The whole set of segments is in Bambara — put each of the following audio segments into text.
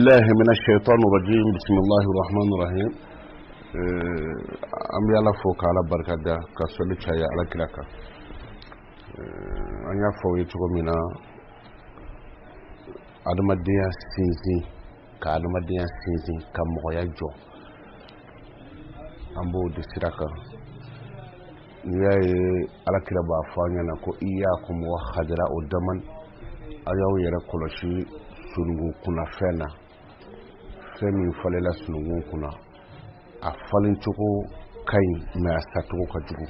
الله من الشيطان الرجيم بسم الله الرحمن الرحيم أم يلا فوق على بركة دا كسولي شيء على كلاكا أني فوق يتوقع منا أدمديا سينزي كأدمديا سينزي كمغيا جو أمبو دسيراكا نيجي على كلا بافانيا نكو إياكم وخدرا ودمن أياو يركولشي sunungu kuna fena femi falela sunungu kuna a falin chuko kai me asatu ka jugu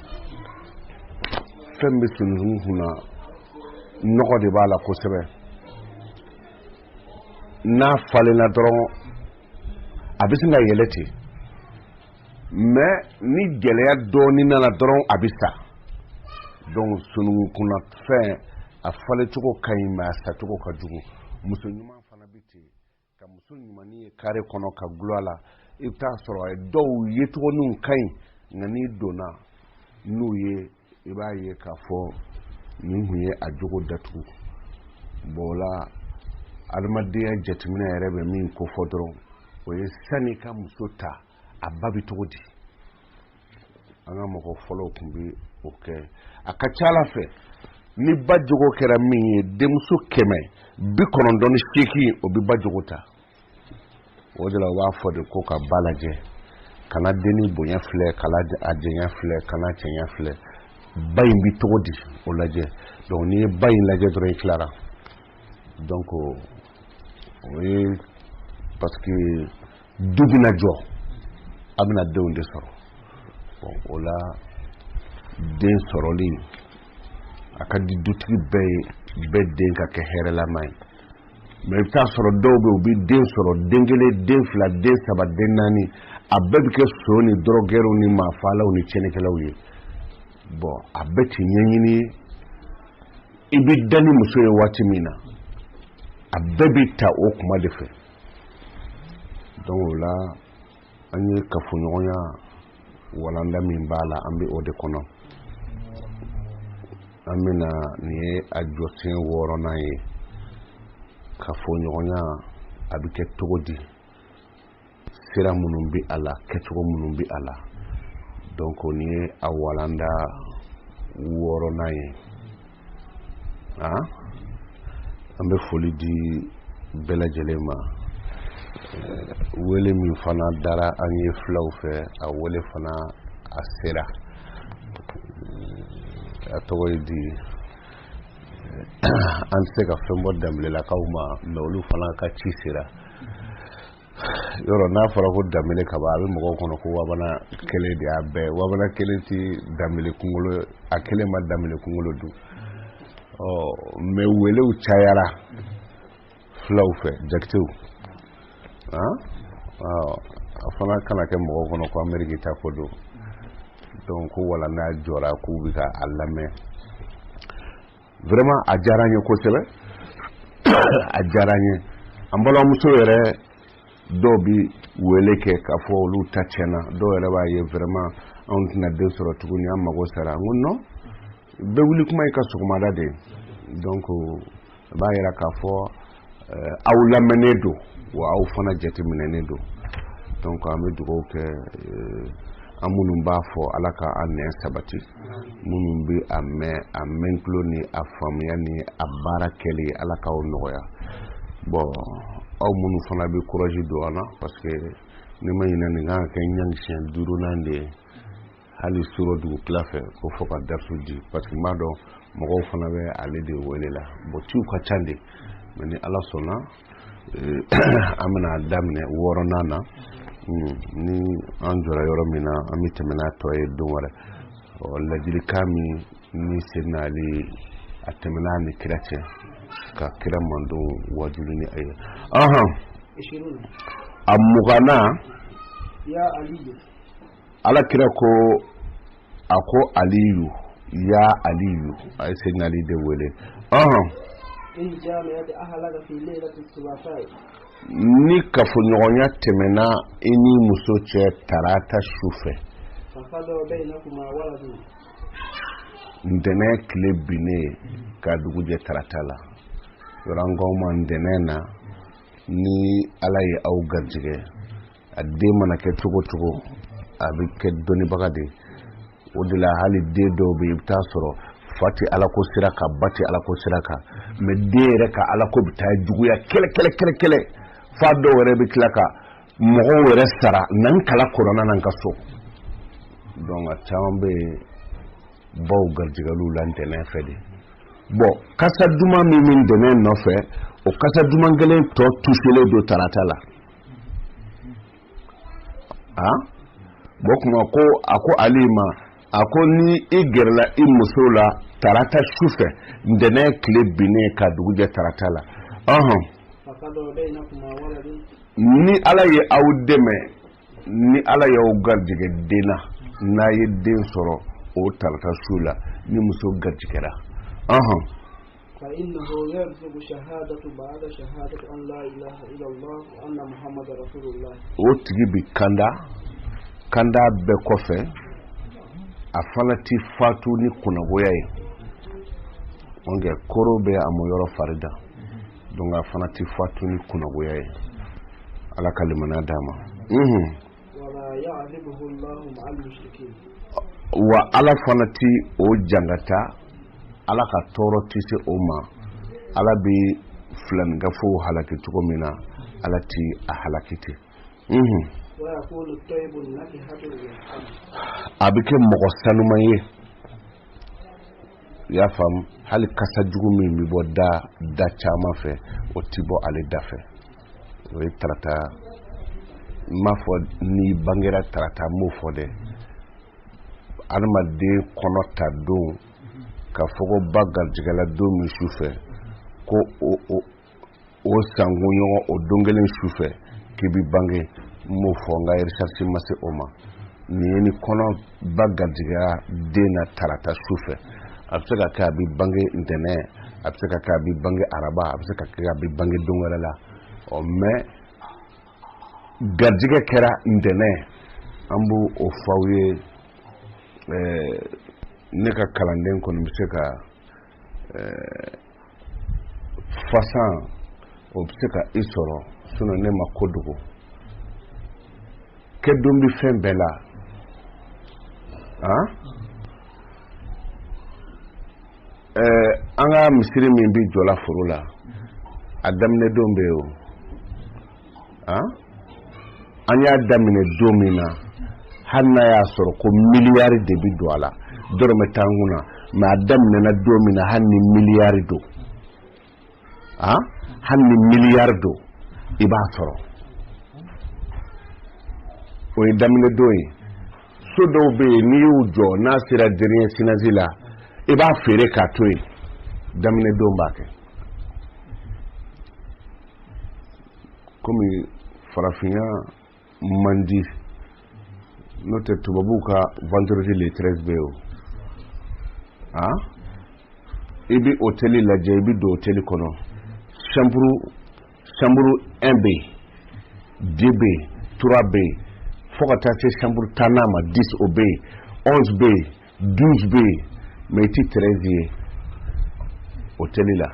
fembe sunungu kuna noko de bala ko sebe na falena dron abisina yeleti me ni geleya doni na dron abisa donc sunungu kuna fe a falin chuko kai me asatu ka jugu muso nyuma fana biti ka muso nyuma ni kare kono ka gloala ita soro ay dow yeto nun kai ngani dona nuye ibaye ka fo nyuye ajogo datu bola almadiya jetmina yarebe min ko fodron o ye sani ka muso ta ababi togodi anga mako follow kumbi okay akachala fe ni bajogo kera min demso keme bi konondon sheki o bi bajogo ta o de la wa fo de ko ka balaje kana deni bonya fle kala ajenya fle kana chenya fle bayin bi togodi o laje donc ni bayin laje dre clara donc oui parce que dugina jo abna de onde soro bon ola den soroli akadi dutri be den ka ke here la may mais ta soro dobe obi den soro dengele den fla den saba den nani abebe ke soni drogero ni ma fala oni chenekela uye bon abeti nyenyini ibi dani musoye watimina abebe ta okuma defe donc là anye kafunyonya walanda mimbala ambi ode kono amina ni ajotin woro naye kafonyonya abike togodi sira munumbi ala ketugo munumbi ala donc ni awalanda woro naye ambe foli di bela jelema wele mi fana dara anye flow fe a wele fana asira atogo di anse ka fembo damle la kauma mewlu fana ka chisira yoro na fara ko damle ka ba be mo ko no ko wabana kele di abe wabana kele ti damle kungulo akele ma damle kungulo du me wele u chayara flow fe jaktu fana kana ke mo ko no ko america ta ko do donc wala na jora ku bi ka allame vraiment a jaranye ko sebe a jaranye ambalo muso yere do bi weleke ka fo lu tachena do yere ba ye vraiment on tina de soro tuguni amma go sara ngunno be wuli kuma ka sukuma dade donc ba yera ka fo awla menedo wa aw fana jeti menedo donc amedu ko ke amunum ba fo alaka anne sabati munum bi amen kloni afamya ni abara kele alaka o noya bon aw munum fana bi courage do ana parce que ni mayina ni nga ken nyang sen duro nande hali suro du klafe ko foka darsu di parce que mado mo fana be ale de welela bo tiu ka chande mani ala sona amana damne woro nana ni anjora yoro mina amitemena toye dumare wala jili kami ni senali atemena ni kirache ka kira mando wajuli ni aye amugana ya aliyu ala kira ko ako aliyu ya aliyu ay senali de wele in jami'at ahlaga fi laylati subafai ni kafunyonya temena ini muso che tarata shufe fakado bainakuma waladu ndene klebine ka duguje taratala rango man denena ni ala ye aw garijɛgɛ a den mana kɛ cogo cogo a bɛ kɛ dɔnnibaga de o de la hali den dɔw bɛ i bɛ taa sɔrɔ fa tɛ ala ko sira kan ba tɛ ala ko sira kan mais den yɛrɛ ka ala ko bɛ taa juguya kɛlɛ fa dɔw yɛrɛ bɛ tila ka mɔgɔw yɛrɛ sara nan kala kɔnɔna na ka so donc a caman bɛ baw garijɛgɛliw la ntɛnɛn fɛ de bon kasa duman min ntɛnɛn nɔfɛ o kasa duman kelen tɔ touchelen don tarata la bon kuma ko a ko ale ma a ko ni i gɛrɛla i muso la tarata su fɛ ntɛnɛn tile binnen ka dugujɛ tarata la ni ala ye aw dɛmɛ ni ala y'aw garijɛgɛ den na n'a ye den sɔrɔ o tarata su la ni muso garijɛgɛra فإنه يرزق شهادة بعد شهادة أن لا إله إلا الله وأن محمد رسول الله o tigi bi kanda bɛɛ kɔfɛ a fana ti fatu ni kunagoya ye onge koro bɛ a moyɔrɔ farida donc a fana ti fatu ni kunagoya ye ala ka limana d'a ma ولا يعذبه الله مع المشركين wa ala fana ti o jangata ala ka tɔɔrɔ ti se o ma ala bi filanigafo halaki cogo min na ala ti a halaki ten ويقول الطيب النكهة للحمد a bɛ kɛ mɔgɔ sanuman ye i y'a faamu hali kasa jugu min bɛ bɔ da caman fɛ o ti bɔ ale da fɛ o ye tarata n m'a fɔ ni bangera tarata n m'o fɔ dɛ adamaden kɔnɔ ta don ka fɔ ko ba garijɛgɛla don min su fɛ ko o sankunɲɔgɔn o don kelen su fɛ k'i bi bange n m'o fɔ n ka recherche ma se o ma nin ye ni kɔnɔ ba garijɛgɛya den na tarata su fɛ a bɛ se ka kɛ a bi bange ntɛnɛn a bɛ se ka kɛ a bi bange araba a bɛ se ka kɛ a bi bange don wɛrɛ la mais garijɛgɛ kɛra ntɛnɛn an b'o o f'aw ye ne ka kalanden kɔni bɛ se ka fasan o bɛ se ka i sɔrɔ sinon ne ma ko dogo kɛ don bɛ fɛn bɛɛ la an ka misiri min bɛ jɔla foro la a daminɛ don bɛ yen o an y'a daminɛ don min na hali n'a y'a sɔrɔ ko miliyari de bɛ don a la dɔrɔmɛ tan kunna mais a daminɛna don min na hali ni miliyari don hali ni miliyari don i b'a sɔrɔ o ye daminɛ don ye so dɔw bɛ yen n'i y'u jɔ n'a sera dernier sinasi la i b'a feere k'a to yen daminɛ don b'a kɛ komi farafinya man di n'o tɛ tubabuw ka vendredi le 13 bɛ yen o i bɛ hôtel lajɛ i bɛ don hôtel kɔnɔ chambre 1 bɛ yen 2 bɛ yen 3 bɛ yen fo ka taa se chambre 10 ma 10 o bɛ yen 11 bɛ yen 12 bɛ yen mais i ti 13 ye hôtel la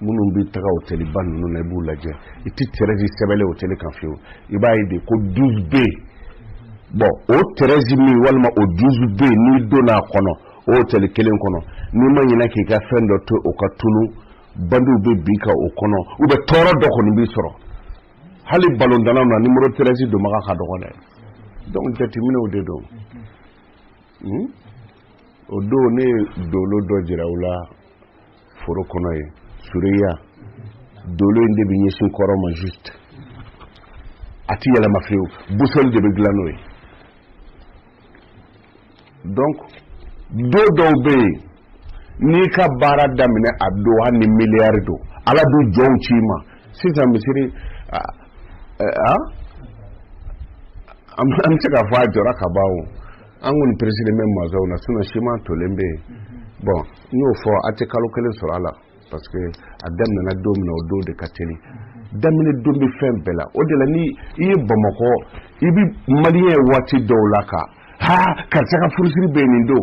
minnu bɛ taga hôtel ba ninnu na i b'u lajɛ i ti 13 sɛbɛnlen hôtel kan fiyewu i b'a ye de ko 12 bɛ yen bon o 13 min walima o 12 bɛ yen n'i donna a kɔnɔ o hôtel kelen kɔnɔ n'i ma ɲinɛ k'i ka fɛn dɔ to o ka tunu bandiw bɛ bin ka o kɔnɔ ou bien tɔɔrɔ dɔ kɔni b'i sɔrɔ hali balontannaw na numéro 13 donbaga ka dɔgɔ dɛ donc jateminɛw de don o don ne ye dolo dɔ jira u la foro kɔnɔ ye sureya dolo in de bɛ ɲɛsin kɔrɔ ma juste a ti yɛlɛma fiyewu busoli de bɛ dilan n'o ye donc do dɔw bɛ yen n'i ka baara daminɛ a don hali ni miliyari don ala bɛ jɔnw ci i ma sisan misiri an bɛ se k'a fɔ a jɔra ka ban o an kɔni pereselen bɛ masaw na sinon siman tolen bɛ yen bon n y'o fɔ a tɛ kalo kelen sɔrɔ a la parce que a daminɛna don min na o don de ka teli daminɛ don bɛ fɛn bɛɛ la o de la ni i ye bamakɔ i bɛ maliyɛn ye waati dɔw la ka karisa ka furusiri bɛ nin don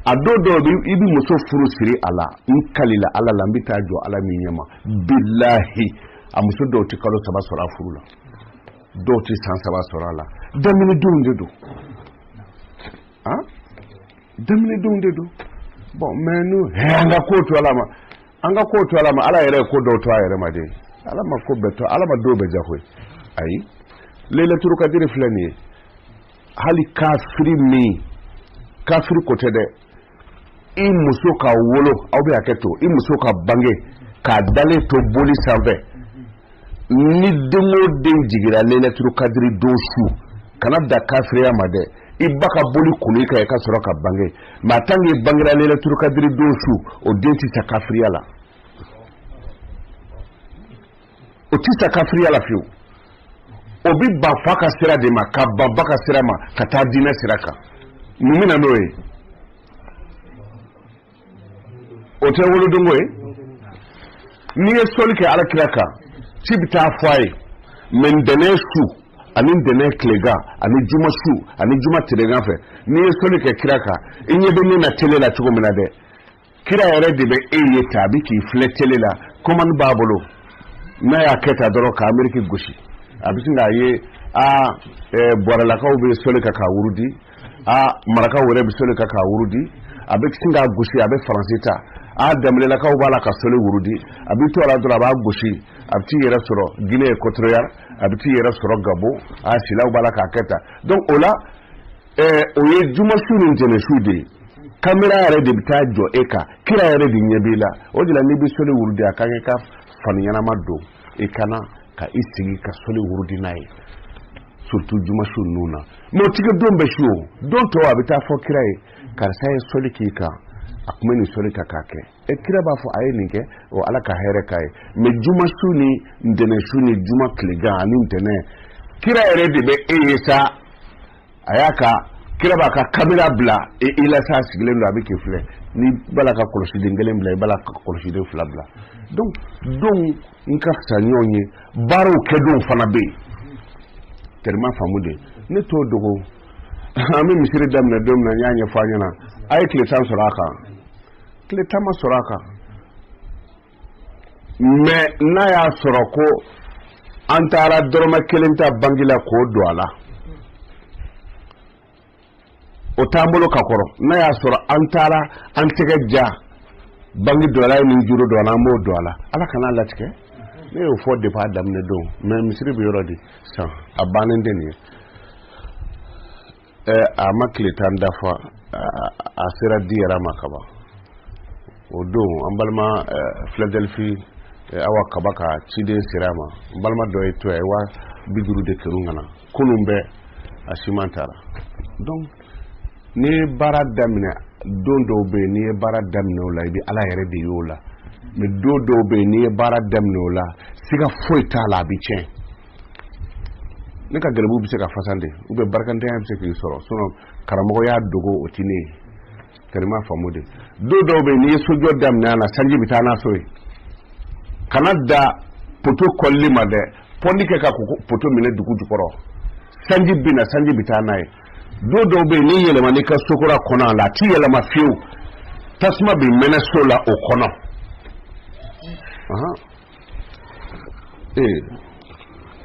a don dɔw i bɛ muso furu siri a la n kalila ala la n bɛ taa jɔ ala min ɲɛma bilahi a muso dɔw tɛ kalo 3 sɔrɔ a furu la dɔw tɛ san 3 sɔrɔ a la daminɛdenw de don daminɛdenw de don bon mais nous an ka ko to ala ma ala yɛrɛ ko dɔw to a yɛrɛ ma de ala ma ko bɛɛ to ala ma dɔw bɛɛ jagoye ayi Laylatul Qadr filɛ nin ye hali kafiri ko tɛ dɛ i muso ka wolo aw bɛ hakɛ to i muso ka bange k'a dalen to boli sanfɛ ni den o den jigira Laylatul Qadr don su kana da kafiriya ma dɛ i ba ka boli kulu ka i ka sɔrɔ ka bange mais tant que i bangera Laylatul Qadr don su o den tɛ sa kafiriya la o tɛ sa kafiriya la fiyewu o bi ba fa ka sira de ma ka ban ba ka sira ma ka taa diinɛ sira kan mun bɛ na n'o ye o tɛ wolodonko ye n'i ye sɔli kɛ alakira kan ci bɛ taa fɔ a ye mais ntɛnɛn su ani ntɛnɛn tilegan ani juma su ani juma tilegan fɛ n'i ye sɔli kɛ kira kan i ɲɛ bɛ ne na télé la cogo min na dɛ kira yɛrɛ de bɛ e ye ta a bɛ k'i filɛ télé la commande b'a bolo n'a y'a kɛ ta dɔrɔn ka Amérique gosi a bɛ sin k'a ye bɔrɛlakaw bɛ sɔli kɛ k'a wurudi marakaw yɛrɛ bɛ sɔli kɛ k'a wurudi a bɛ sin k'a gosi a bɛ faransi ta daminɛlakaw b'a la ka sɔli wurudi a bɛ to a la dɔrɔn a b'a gosi a bɛ t'i yɛrɛ sɔrɔ Guinée Équatoriale a bɛ t'i yɛrɛ sɔrɔ Gabon silaw b'a la k'a kɛ ta donc o la o ye juma su ni ntɛnɛn su de ye kamera yɛrɛ de bɛ taa jɔ e kan kira yɛrɛ de ɲɛ b'i la o de la n'i bɛ sɔli wurudi a kan k'i ka fani ɲɛnama don i kana ka i sigi ka sɔli wurudi n'a ye surtout juma su ninnu na mais o tɛ kɛ don bɛɛ su o don tɔw a bɛ taa fɔ kira ye karisa ye sɔli k'i kan a kun bɛ nin sɔli ka k'a kɛ kira b'a fɔ a ye nin kɛ o ala ka hɛrɛ k'a ye mais juma su ni ntɛnɛn su ni juma tilegan ani ntɛnɛn kira yɛrɛ de bɛ e ye sa a y'a ka kira b'a ka kamera bila i la sa sigilen don a bɛ k'i filɛ ni b'a la ka kɔlɔsiden kelen bila i b'a la ka kɔlɔsiden 2 bila donc don n ka fisa ɲɔgɔn ye baaraw kɛ don fana bɛ yen tɛrɛma faamu de ne t'o dogo an bɛ misiri daminɛ don min na n y'a ɲɛfɔ a ɲɛna a ye tile 10 sɔrɔ a kan tile 10 ma sɔrɔ a kan mais n'a y'a sɔrɔ ko an taara dɔrɔmɛ 1 ta banque la k'o don a la o t'an bolo ka kɔrɔ n'a y'a sɔrɔ an taara an tɛgɛ ja banque dɔ la ni juru dɔ la an b'o don a la ala kana latigɛ ne y'o fɔ depuis a daminɛ don mais misiri bɛ yɔrɔ di san a bannen tɛ nin ye a ma tile 10 dafa a sera di yɛrɛ ma ka ban o don an balima Philadelphie awa kaba ka ciden sera ma n balima dɔ ye to ye wa 50 de kɛr'u ŋana kunun bɛɛ a siman taara donc n'i ye baara daminɛ don dɔw bɛ yen n'i ye baara daminɛ o la i bɛ ala yɛrɛ de y'o la mais don dɔw bɛ yen n'i ye baara daminɛ o la siga foyi t'a la a bɛ tiɲɛ ne ka gɛlɛbu bɛ se ka fasan de ou bien barakantanya bɛ se k'i sɔrɔ sinon karamɔgɔ y'a dogo o tɛ ne ye tɛrɛma faamu de don dɔw bɛ yen n'i ye sojɔ daminɛ a la sanji bɛ taa n'a so ye kana da poto kɔlili ma dɛ pɔndi kɛ ka poto minɛ dugu jukɔrɔ sanji bɛ na sanji bɛ taa n'a ye don dɔw bɛ yen n'i yɛlɛma n'i ka sokora kɔnɔ a la a t'i yɛlɛma fiyewu tasuma bɛ mɛnɛ so la o kɔnɔ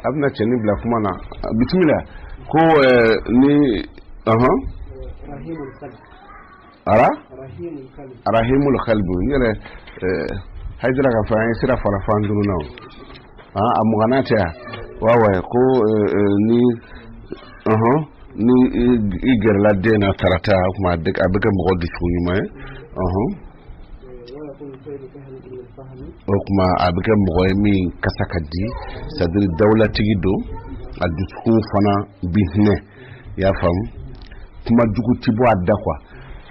a bɛna cɛni bila kuma na bisimila ko ni arahimul qalbi n yɛrɛ hajira ka fɔ an ye sira fara fan duuru na a mugana tɛ wawa ko ni i gɛrɛla den na tarata kuma a bɛ kɛ mɔgɔ dusukun ɲuman ye o kuma a bɛ kɛ mɔgɔ ye min kasa ka di c'est à dire dawulatigi don a dusukun fana bi hinɛ i y'a faamu kuma jugu ti bɔ a da quoi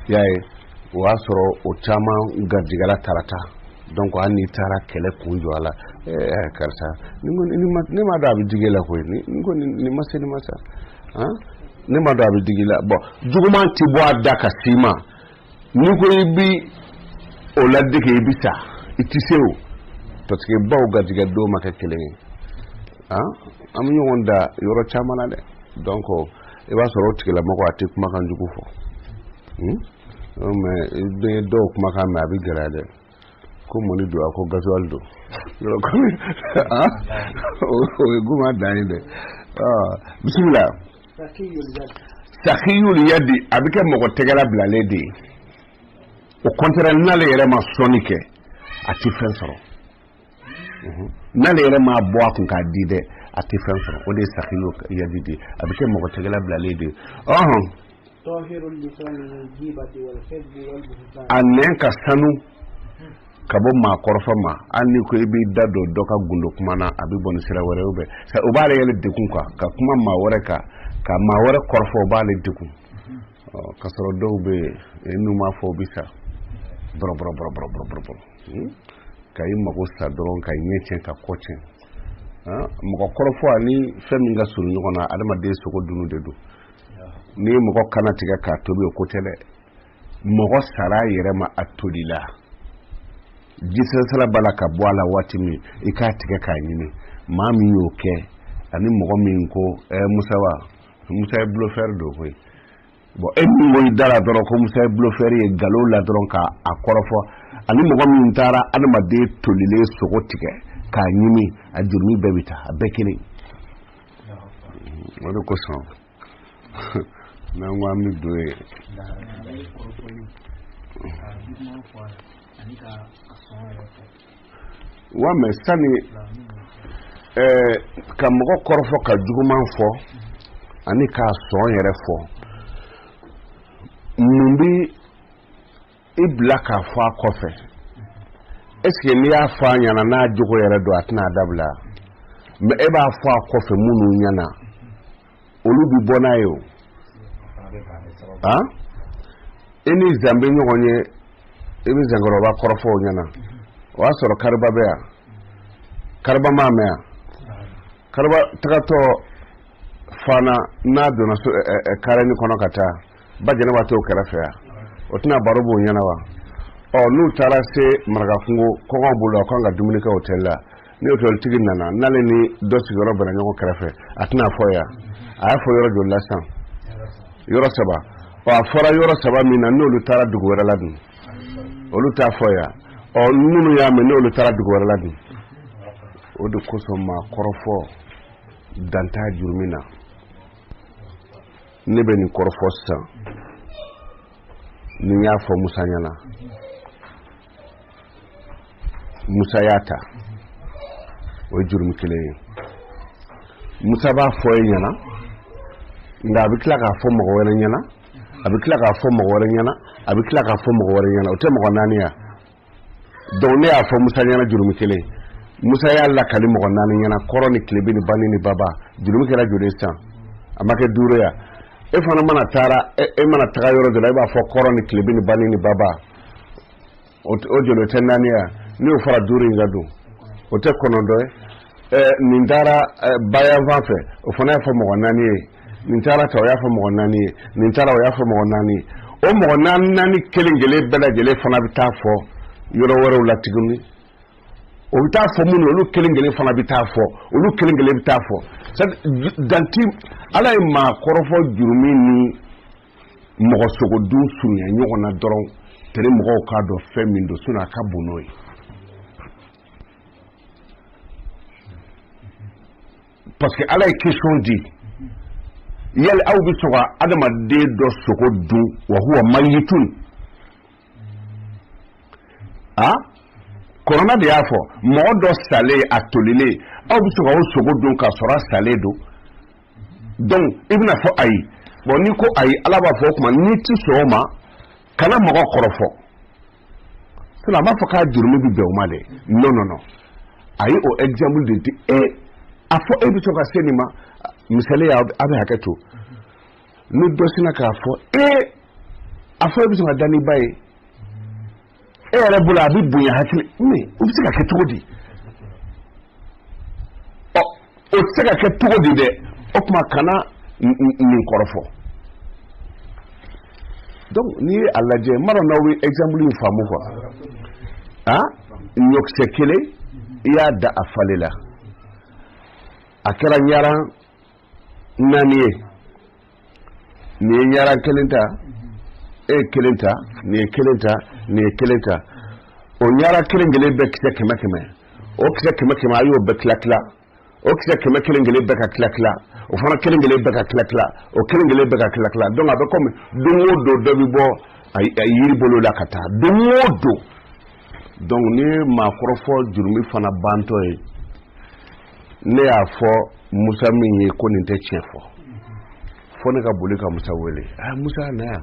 y'a ye o y'a sɔrɔ o caman garijɛgɛla tarata donc hali n'i taara kɛlɛ kun jɔ a la karisa ne m'a dɔn a bɛ digi la koyi ni ko nin ma se nin ma sa ne m'a dɔn a bɛ digi la bon juguman ti bɔ a da ka s'i ma ni ko i bi o ladege i bi sa i ti se o parce que baw garijɛgɛ don ma kɛ kelen ye an bɛ ɲɔgɔn da yɔrɔ caman na dɛ donc i b'a sɔrɔ o tigilamɔgɔ a tɛ kumakan jugu fɔ mais i bɛ dɔw kumakan mɛn a bɛ gɛlɛya dɛ ko moni do ko gasoil do ko ah o guma dani de bismillah sakiyul yadi abike mogo tegala blale de o contraire nale yere ma sonike ati fen soro nale yere ma bo akun ka di de ati fen soro o de sakiyul yadi de abike mogo tegala blale de tahirul lisan min jibati wal kadhib wal buhtan anen ka sanu kabo ma korfa ma anni ko ibi dado doka gundo kuma na abi bon sira wore ube sa o bare yele de kun ka kuma ma wore ka ma wore korfo bale de kun ka soro do be enu ma fo bisa bro kay ma ko sa doron kay nyeche ka koche mo ko korfo ani femi nga suru nyoko na adama de soko dunu de do ni mo ko kana tiga ka tobi ko tele mo ko sara yere ma atolila jisa sala bala ka boala watimi ikatika ka nyime mami yoke ani mo min ko musa blufer do koy bo emi mo dara doro ko musa blufer e galo la doron ka akorofo ani mo min tara adama de tolile soko tike ka nyime ajurmi bebita abekini wado ko so na ngwami doe wa me sani ka mo korfo ka juguman fo ani ka so yere fo mumbi iblaka fa kofe eske ni afa nyana na jugo yere do atna dabla me e ba fa kofe munu nyana olubi bonayo eni zambe nyogonye ebi zangoro ba korofo nyana wa soro karba beya karba mamea karba tagato fana na dona so karani kono kata bajene wato karafea otina barobo nyana wa o nu tara se marga kungo ko bulo ko nga dumuni ka hotela ni hotel tigin nana nale ni dosi goro bana nyoko karafe atina foya aya fo yoro jolla san yoro saba o afora yoro saba mina no tara dugo wala ladun olu ta foya o nunu ya me no lu tara dugo wala din o de ko so ma korofo danta jurmina ne be ni korofo sa ni ya fo musanyana musayata o jurmi kele musaba fo nyana nga bi kla ka fo mo wala nyana abi kla ka fo mo wala nyana abi kla ka fo mo wala nyana o te mo naniya donc ne ya fo musa nyana jurumi kele musa ya la kali mo nani nyana koroni klebi ni bani ni baba jurumi kala jure san amake duro ya e fana mana tara e mana taga yoro de la ba fo koroni klebi ni bani ni baba o jolo tenaniya ni o fara duro ngadu o te kono do ni ndara baya vafe o fana fo mo nani ni tara to ya fo mo nani ni tara o ya fo mo nani o mo nani kelingele bela gele fana bi ta fo yoro woro la tiguni o bi ta fo mun olu kelingele fana bi ta fo olu kelingele bi ta fo danti ala ma korofo jurumi ni mo sogo du sunya nyogo na doron tere mo ka do femindo suna ka bunoi parce que ala question dit yel aw bi soga adama de do sogo du wa huwa mayitun corona de yafo mo do salé atolile aw bi soga o sogo du ka sora salé do donc ibna fo ayi bon ni ko ayi ala ba fo kuma ni ti soma kana mo korofo sala ma fo ka jurmi bi bewma de non ayi o exemple de afo ebi soga senima misale ya abe haketo nu dosina ka afo afo ebi soga dani baye re bula bi bunya hakili me obi sika ketodi o sika ketodi de okuma kana ni korofo donc ni alaje maro nawi exemple yu famu ko nyok sekele ya da afalela akara nyara naniye ni nyara kelinta kelinta ni kelinta o nyara kelengele be kise keme o kise keme ayo be klakla o kise kelengele be ka klakla o fana kelengele be ka klakla o kelengele be ka klakla donc abe comme dungo do bi bo ay yiri bolo la kata dungo do donc ni ma korofo jurumi fana banto e ne ya fo Musa min ye ko nin te chefo fo ne ka boli ka Musa wele Musa na ya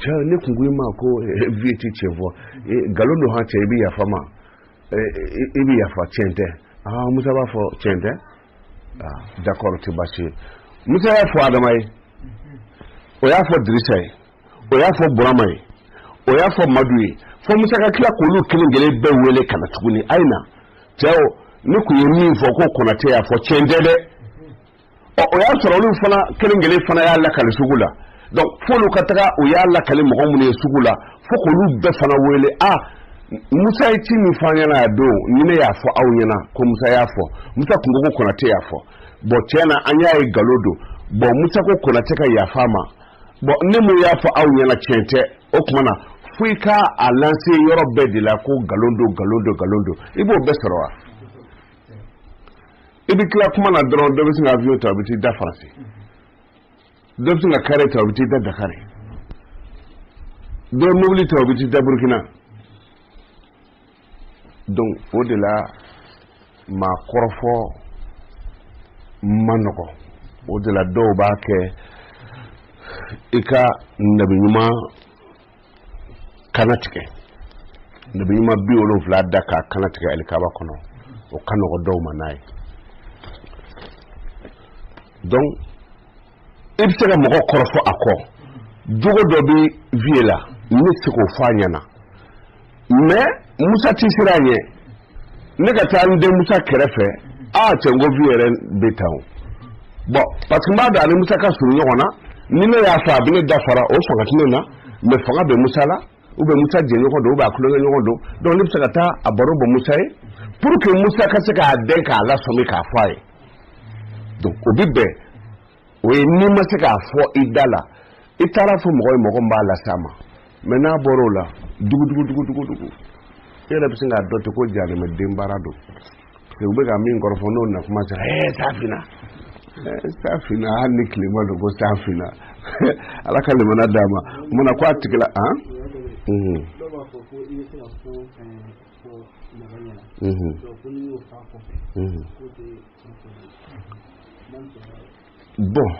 cha ne kungu ma ko vieti chefo galondo ha che bi ya fama ibi ya fa chente Musa ba fo chente d'accord ti bashi Musa ya fo adamai o ya fo Drisai o ya fo Buramai o ya fo Madui fo Musa ka kila ko lu kilingele be wele kana tuguni aina tao ni ku yemi fo ko konate ya fo chente de o ya soro lu fana kilingele fana ya la kala sugula donc fo lu kataka o ya la kala mo mun ye sugula fo ko lu be fana wele Musa iti mi fanya na do ni ne ya fo awnyana ko Musa ya fo Musa kungo ko konate ya fo bo tena anya e galodo bo Musa ko konate ka ya fama bo ne mu ya fo awnyana chente o kuma na fuika alanse yoro bedi la ko galondo ibo besoroa ibi kila kuma na drone do bisinga avion ta biti da France do bisinga kare ta biti da Dakar do mobili ta biti da Burkina donc au-delà ma korofo manoko au-delà do ba ke ika nabiyuma kanatike nabiyuma biolo vlada ka kanatike elikaba kono o kanoko do manai donc ibsega moko korofo ako jogo do bi viela ni siko fanyana mais Musa tisiranye ne ka tan de Musa kerefe chengo viere betaw bon parce que ma da Musa ka suru yona ni ne ya fa bi ne da fara o so gatine na me fanga be Musa la ou be Musa je yoko do ba kulo yoko do donc ni psa ta abaro bo Musa e pour que Musa ka se ka den ka la so mi ka fa e donc obibe o ni ma se ka fo idala itara fo mo mba la sama mena borola dugu yela bisinga dote ko jale me dembarado e ubega min gorfono na kuma sa safina hanni klima do go safina ala kalima na dama muna kwa tikila bon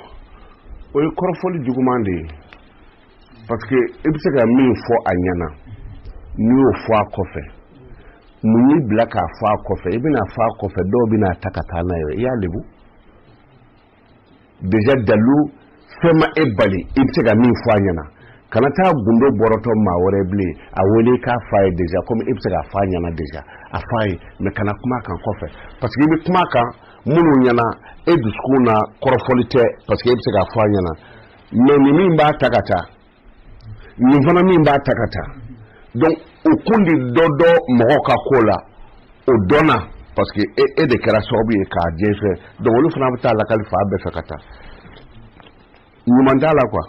o korfoli jugumande parce que ibisega min fo anyana ni o fo akofe muni blaka fo akofe ibina fo akofe do bina takata na ya lebu déjà dalu fema ebali ibisega min fo anyana kana ta gundo boroto ma wore ble awole ka faye déjà comme ibisega fa anyana déjà afaye me kana kuma kan kofe parce que ibi kuma kan munu nyana eduskuna korofolite parce que ibisega fa anyana mais ni min ba takata ni fana min ba takata donc o kundi dodo moka kola o dona parce que e de kera sobi e ka jefe donc olu fana bata la kalifa be fakata ni mandala quoi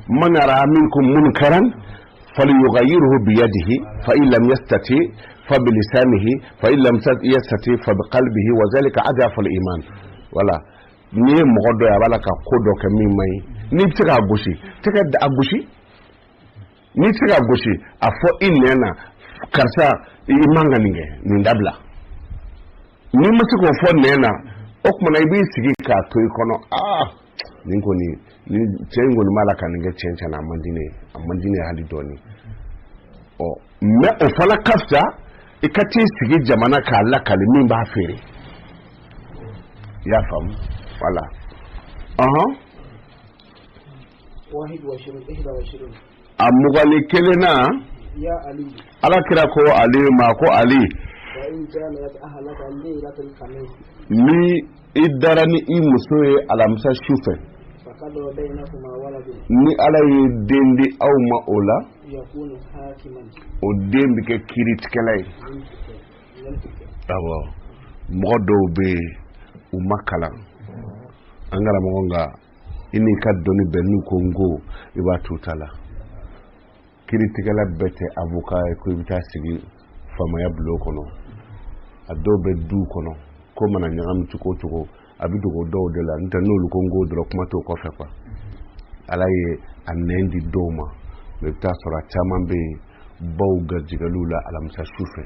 man ara minkum munkaran فليغيره بيده فإن لم يستطع فبلسانه فإن لم يستطع فبقلبه وذلك أضعف الإيمان ولا ni mogodo ya balaka kodo ke mimai ni tika gushi tika da gushi ni tika gushi afo inena karsa imanga ninge ni ndabla ni mutiko fo nena okuma na ibi sigi ka to ikono ninko ni chengo ni malaka ninge chencha na amandine hali doni me o fala kafta ikati sigi jamana ka Allah kalimin ba fere ya fam wala واحد وعشرين 21 amugani kelena يا علي ala kira ko ali ma ko ali وإن كان يتأهلك الليلة الخميس ni idarani imusoye alamsa shufe فقدر بينكما ولد ni ala yi dendi aw ma ola يكون حاكما o dembi ke kirit kelay ينفك abo mɔgɔ dɔw bɛ u ma kalan an karamɔgɔ nga i n'i ka dɔnni bɛɛ n'u ko n ko i b'a t'u ta la kiiritigɛla bɛɛ tɛ avocat ye ko i bɛ taa sigi faamaya bulon kɔnɔ a dɔw bɛ du kɔnɔ ko mana ɲagami cogo o cogo a bɛ dogo dɔw de la n'o tɛ n'olu ko n ko dɔrɔn kuma t'o kɔfɛ quoi ala ye a nɛn di dɔw ma mɛ i bɛ taa sɔrɔ a caman bɛ yen baw garijɛgɛliw la alamisa su fɛ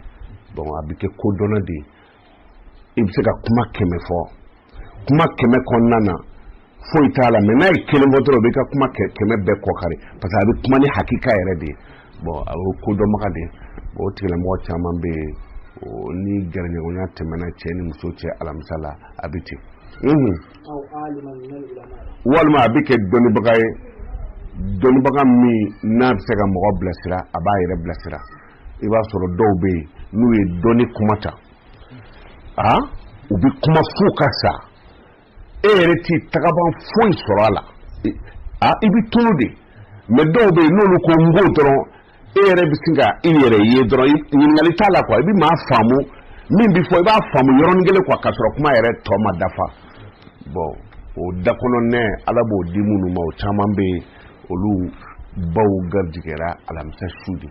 bon a bɛ kɛ kodɔnna de ye i bɛ se ka kuma 100 fɔ kuma 100 kɔnɔna na foyi t'a la mais n'a ye kelen fɔ dɔrɔn o bɛ ka kuma 100 bɛɛ kɔkari parce que a bɛ kuma ni hakika yɛrɛ de ye bon a y'o kodɔnbaga de ye bon o tigilamɔgɔ caman bɛ yen ni gɛrɛɲɔgɔnya tɛmɛna cɛ ni muso cɛ alamisa la a bɛ ten walima a bɛ kɛ dɔnnibaga ye dɔnnibaga min n'a bɛ se ka mɔgɔ bilasira a b'a yɛrɛ bilasira i b'a sɔrɔ dɔw bɛ yen n'u ye dɔnni kuma ta u bɛ kuma fo ka sa e yɛrɛ t'i tagaban foyi sɔrɔ a la i bɛ tunu de mais dɔw bɛ yen n'olu ko n b'o dɔrɔn e yɛrɛ bɛ sin ka i yɛrɛ ye dɔrɔn ɲininkali t'a la quoi i bɛ maa faamu min bɛ fɔ i b'a faamu yɔrɔnin kelen quoi ka sɔrɔ kuma yɛrɛ tɔ ma dafa bon o dakɔnɔnɛ ala b'o di minnu ma o caman bɛ yen olu baw garijɛgɛra alamisa su de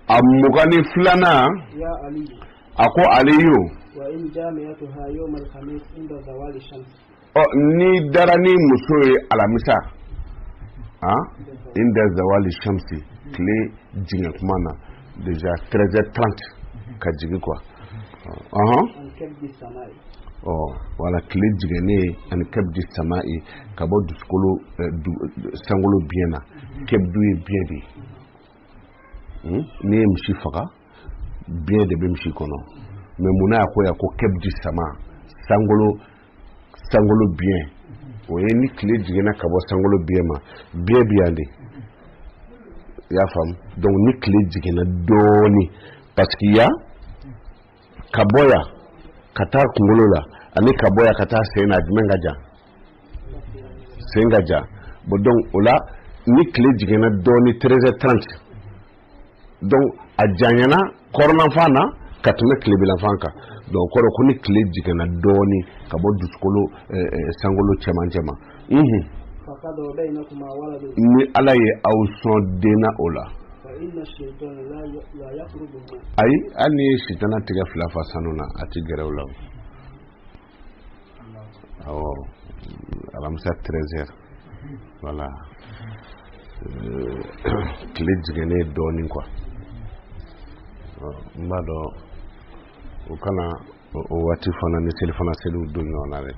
a 22nan a ko Aliyu ni dara ni muso ye alamisa inda zawali shamsi tile jigin kuma na déjà 13h30 ka jigi quoi wala tile jigene ani kabdi sama'i ka bɔ dusukolo sangolo biɲɛ na kɛbdu ye biɲɛ de ni ye misi faga biɲɛ de bɛ misi kɔnɔ mais mun na ko ya ko kɛbdi sama sangolo biɲɛ o ye ni tile jigena ka bɔ sangolo biɲɛ ma biɲɛ bi yan de y'a faamu donc ni tile jigena dɔɔni parce que ya ka bɔ ya ka taa kunkolo la ani ka bɔ ya ka taa sen na jumɛn ka jan sen ka jan bon donc o la ni tile jigena dɔɔni 13h30 donc a janyana kɔrɔnafan na ka tɛmɛ tilebilanfan kan donc kɔrɔ ko ni tile jigena dɔɔni ka bɔ dusukolo sangolo cɛmancɛ ma ni ala ye aw sɔn denna o la ayi hali ni ye sitana tigɛ 2 fa sanu na a ti gɛrɛ o la awɔ alamisa 13h voilà tile jigene dɔɔni quoi n b'a dɔn o kana o waati fana ni seli fana seliw don ɲɔgɔn na dɛ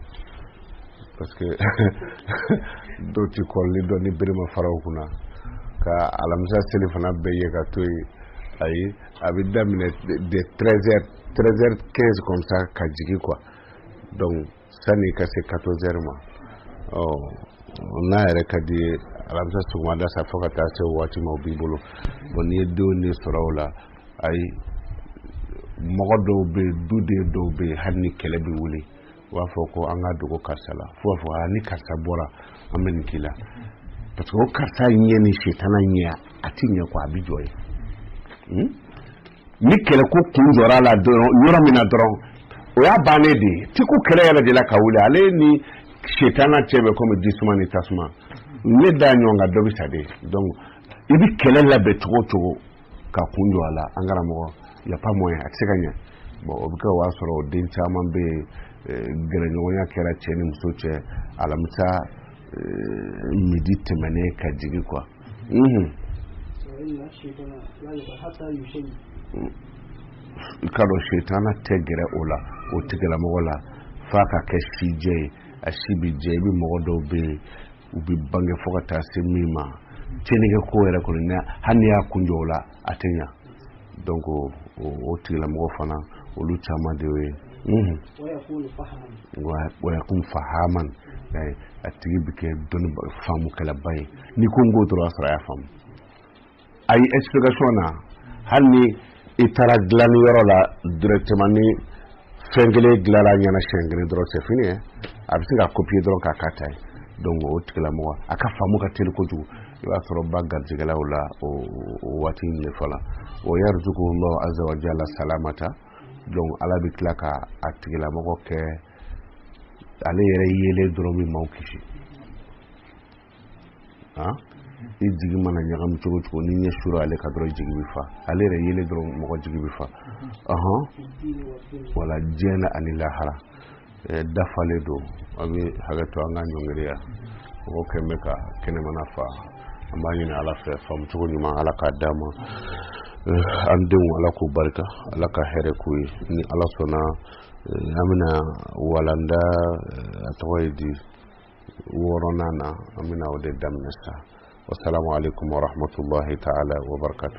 parce que dɔw ti kɔrɔli dɔn ni bere ma fara o kunna ka alamisa seli fana bɛɛ ye ka to yen ayi a bɛ daminɛ de 13h15 comme ça ka jigi quoi donc sani ka se 14h ma n'a yɛrɛ ka di ye alamisa sɔgɔmada sa fo ka taa se o waati ma o b'i bolo bon n'i ye denw de sɔrɔ o la ayi mɔgɔ dɔw bɛ yen duden dɔw bɛ yen hali ni kɛlɛ bɛ wuli u b'a fɔ ko an ka dogo karisa la fo b'a fɔ ni karisa bɔra an bɛ nin k'i la parce que o karisa ɲɛ ni sitana ɲɛ a ti ɲɛ ko a bɛ jɔ ye ni kɛlɛ ko kun jɔra a la dɔrɔn yɔrɔ min na dɔrɔn o y'a bannen de ye ti ko kɛlɛ yɛrɛ de la ka wuli ale ni sitana cɛ bɛ komi jisuma ni tasuma ne da ɲɔgɔn kan dɔ bɛ sa de donc i bɛ kɛlɛ labɛn cogo o cogo ka kun jɔ a la an karamɔgɔ y a pas moyen a tɛ se ka ɲɛ bon o bɛ kɛ o b'a sɔrɔ o den caman bɛ yen gɛrɛɲɔgɔnya kɛra cɛ ni muso cɛ alamisa midi tɛmɛnen ka jigi quoi i ka dɔn sitana tɛ gɛrɛ o la o tigilamɔgɔ la f'a ka kɛ si jɛ ye a si bi jɛ i bɛ mɔgɔ dɔw bɛ yen u bɛ bange fo ka taa se min ma tiɲɛnikɛ ko yɛrɛ kɔni hali n'i y'a kun jɔ o la a tɛ ɲa donc o tigilamɔgɔ fana olu caman de ye wayakun fahaman a tigi bɛ kɛ dɔnni faamukɛlaba ye ni ko n ko dɔrɔn a sɔrɔ a y'a faamu ayi explication na hali ni i taara dilanni yɔrɔ la directement ni fɛn kelen dilanra ɲɛna siɲɛ kelen dɔrɔn c'est fini a bɛ se ka copier dɔrɔn k'a k'a ta ye donc o tigilamɔgɔ a ka faamu ka teli kojugu i b'a sɔrɔ ba garijɛgɛla o la o waati in de fɔla wa yarzuquhu Allah azza wa jalla salamata donc ala bi tila ka a tigilamɔgɔ kɛ ale yɛrɛ yele dɔrɔn min maaw kisi i jigi mana ɲagami cogo cogo ni ɲɛ sura ale ka dɔrɔn jigi bi fa ale yɛrɛ yele dɔrɔn mɔgɔ jigi bi fa wala diɲɛ ani lahara dafalen don a bɛ hakɛ to an ka ɲɔngiriya mɔgɔ kɛn bɛ ka kɛnɛmana fa an b'a ɲini ala fɛ faamu cogo ɲuman ala k'a d'a ma an denw ala k'u barika ala ka hɛrɛ k'u ye ni ala sɔnna an bɛna walanda a tɔgɔ ye di 6nan na an bɛna o de daminɛ sa wassalamu alaikum warahmatullahi ta'ala wa barakatuh